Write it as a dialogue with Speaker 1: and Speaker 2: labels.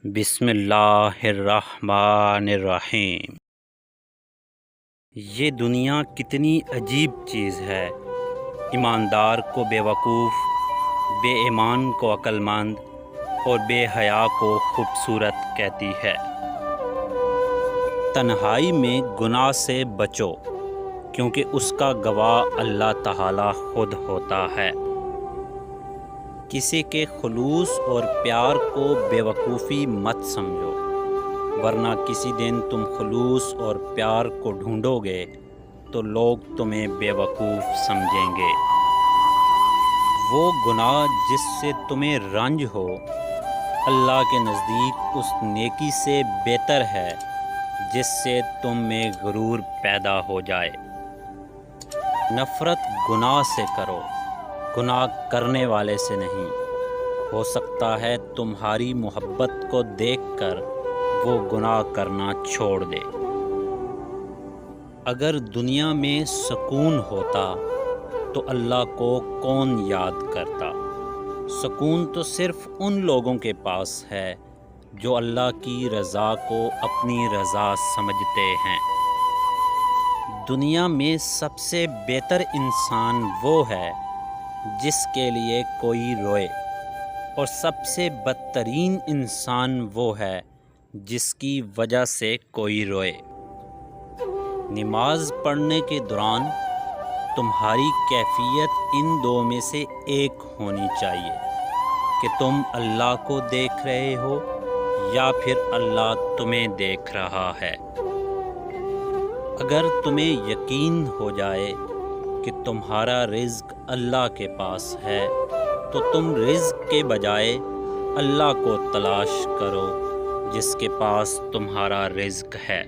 Speaker 1: بسم اللہ الرحمن الرحیم۔ یہ دنیا کتنی عجیب چیز ہے، ایماندار کو بے وقوف، بے ایمان کو عقل مند اور بے حیا کو خوبصورت کہتی ہے۔ تنہائی میں گناہ سے بچو، کیونکہ اس کا گواہ اللہ تعالی خود ہوتا ہے۔ کسی کے خلوص اور پیار کو بے وقوفی مت سمجھو، ورنہ کسی دن تم خلوص اور پیار کو ڈھونڈو گے تو لوگ تمہیں بے وقوف سمجھیں گے۔ وہ گناہ جس سے تمہیں رنج ہو، اللہ کے نزدیک اس نیکی سے بہتر ہے جس سے تم میں غرور پیدا ہو جائے۔ نفرت گناہ سے کرو، گناہ کرنے والے سے نہیں۔ ہو سکتا ہے تمہاری محبت کو دیکھ کر وہ گناہ کرنا چھوڑ دے۔ اگر دنیا میں سکون ہوتا تو اللہ کو کون یاد کرتا؟ سکون تو صرف ان لوگوں کے پاس ہے جو اللہ کی رضا کو اپنی رضا سمجھتے ہیں۔ دنیا میں سب سے بہتر انسان وہ ہے جس کے لیے کوئی روئے، اور سب سے بدترین انسان وہ ہے جس کی وجہ سے کوئی روئے۔ نماز پڑھنے کے دوران تمہاری کیفیت ان دو میں سے ایک ہونی چاہیے کہ تم اللہ کو دیکھ رہے ہو یا پھر اللہ تمہیں دیکھ رہا ہے۔ اگر تمہیں یقین ہو جائے کہ تمہارا رزق اللہ کے پاس ہے تو تم رزق کے بجائے اللہ کو تلاش کرو جس کے پاس تمہارا رزق ہے۔